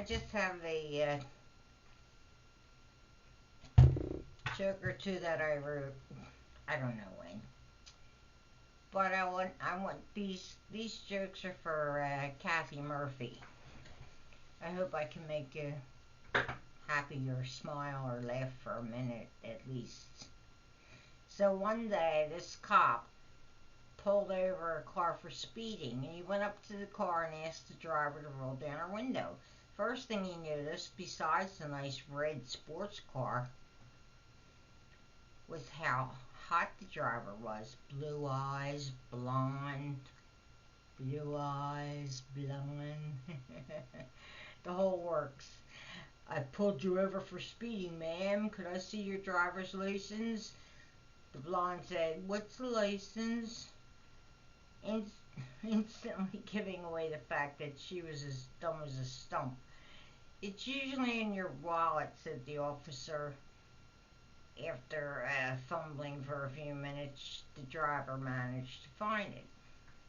just have a joke or two that I wrote. I don't know when, but I want these jokes are for Kathy Murphy. I hope I can make you happy or smile or laugh for a minute at least. So one day, this cop pulled over a car for speeding, and he went up to the car and asked the driver to roll down her window. First thing he noticed, besides the nice red sports car, was how hot the driver was. Blue eyes, blonde. Blue eyes, blonde. The whole works. I pulled you over for speeding, ma'am. Could I see your driver's license? The blonde said, "What's the license?" Instantly giving away the fact that she was as dumb as a stump. "It's usually in your wallet," said the officer. After fumbling for a few minutes, the driver managed to find it.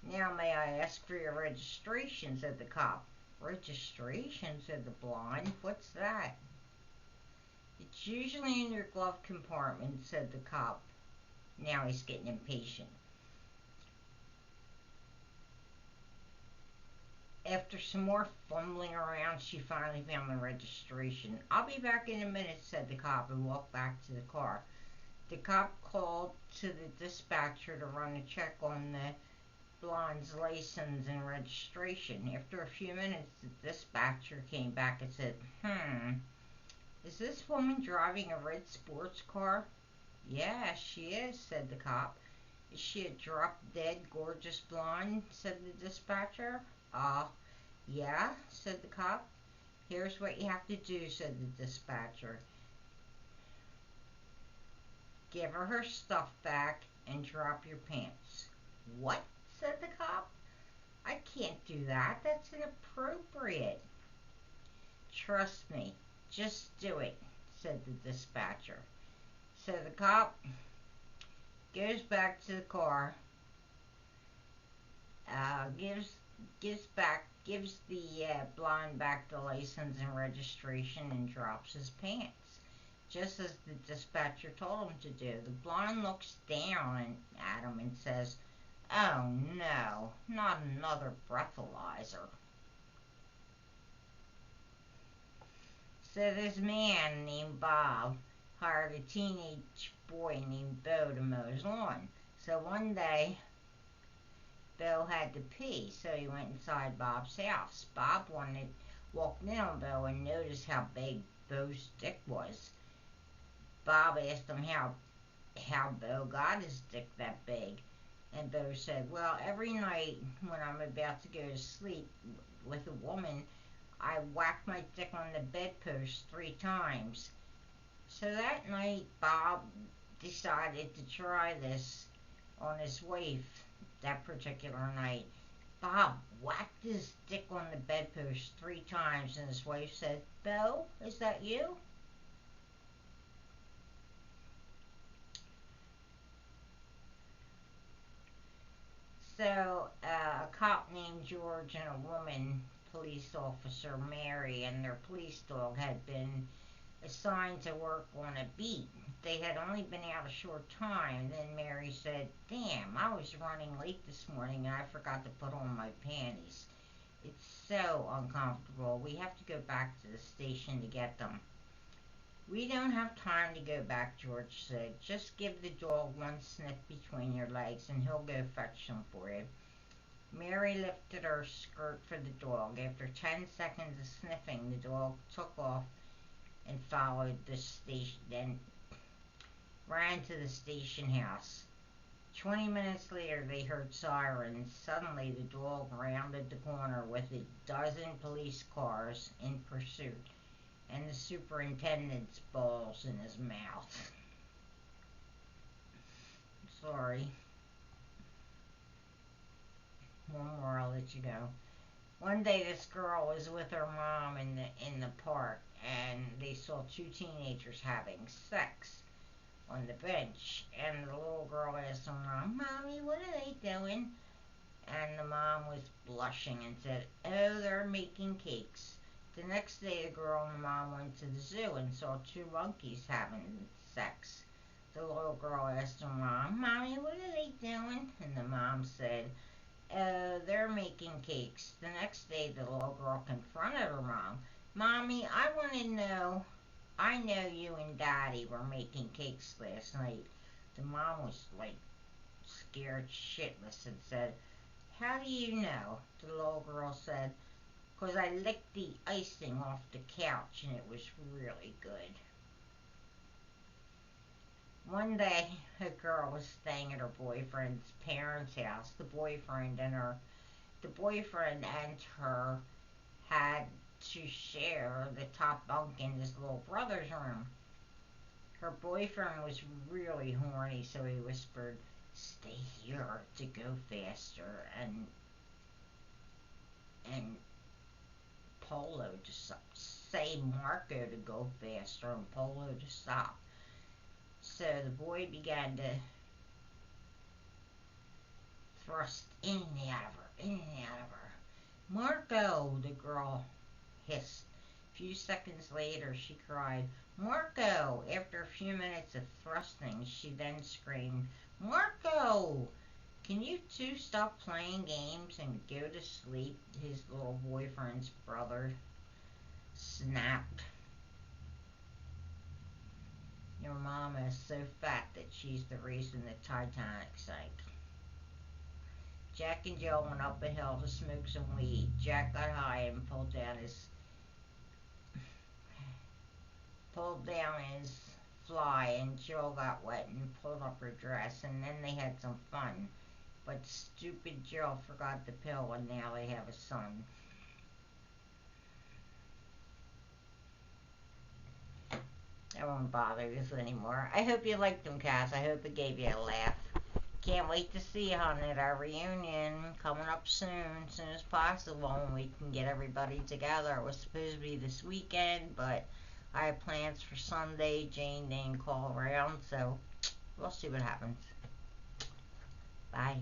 "Now may I ask for your registration?" said the cop. "Registration?" said the blonde. "What's that?" "It's usually in your glove compartment," said the cop. Now he's getting impatient. After some more fumbling around, she finally found the registration. "I'll be back in a minute," said the cop, and walked back to the car. The cop called to the dispatcher to run a check on the blonde's license and registration. After a few minutes, the dispatcher came back and said, "Is this woman driving a red sports car?" "Yeah, she is," said the cop. "Is she a drop-dead gorgeous blonde?" said the dispatcher. Yeah," said the cop. "Here's what you have to do," said the dispatcher. "Give her stuff back and drop your pants." "What?" said the cop. "I can't do that. That's inappropriate." "Trust me. Just do it," said the dispatcher. So the cop goes back to the car, gives the blonde back the license and registration, and drops his pants, just as the dispatcher told him to do. The blonde looks down at him and says, "Oh no, not another breathalyzer." So this man named Bob hired a teenage boy named Bo to mow his lawn. So one day, Bo had to pee, so he went inside Bob's house. Bob walked in on Bo and noticed how big Bo's dick was. Bob asked him how Bo got his dick that big. And Bo said, "Well, every night when I'm about to go to sleep with a woman, I whack my dick on the bedpost 3 times." So that night, Bob decided to try this on his wife that particular night. Bob whacked his dick on the bedpost 3 times, and his wife said, "Bo, is that you?" So a cop named George and a woman police officer, Mary, and their police dog had been assigned to work on a beat. They had only been out a short time. Then Mary said, "Damn, I was running late this morning and I forgot to put on my panties. It's so uncomfortable. We have to go back to the station to get them." "We don't have time to go back," George said. "Just give the dog one sniff between your legs and he'll go fetch them for you." Mary lifted her skirt for the dog. After 10 seconds of sniffing, the dog took off and followed the station, then ran to the station house. 20 minutes later, they heard sirens. Suddenly, the dog rounded the corner with a dozen police cars in pursuit, and the superintendent's balls in his mouth. Sorry. One more, I'll let you go. One day, this girl was with her mom in the park, and they saw 2 teenagers having sex on the bench. And the little girl asked her mom, "Mommy, what are they doing?" And the mom was blushing and said, "Oh, they're making cakes." The next day, the girl and the mom went to the zoo and saw two monkeys having sex. The little girl asked her mom, "Mommy, what are they doing?" And the mom said, they're making cakes." The next day, the little girl confronted her mom. "Mommy, I want to know. I know you and Daddy were making cakes last night." The mom was like scared shitless and said, "How do you know?" The little girl said, "'Cause I licked the icing off the couch and it was really good." One day, a girl was staying at her boyfriend's parents' house. The boyfriend and her had to share the top bunk in his little brother's room. Her boyfriend was really horny, so he whispered, "Stay here to go faster," and Polo to stop. Say Marco to go faster and Polo to stop. So the boy began to thrust in and out of her, in and out of her. "Marco," the girl hissed. A few seconds later, she cried, "Marco!" After a few minutes of thrusting, she then screamed, "Marco! Can you two stop playing games and go to sleep?" His little boyfriend's brother snapped. "Your mama is so fat that she's the reason the Titanic sank." Jack and Jill went up a hill to smoke some weed. Jack got high and pulled down his fly, and Jill got wet and pulled up her dress, and then they had some fun. But stupid Jill forgot the pill, and now they have a son. I won't bother this anymore. I hope you liked them, Kath. I hope it gave you a laugh. Can't wait to see you, hon, at our reunion coming up soon as possible, and we can get everybody together. It was supposed to be this weekend, but I have plans for Sunday. Jane didn't call around, so we'll see what happens. Bye.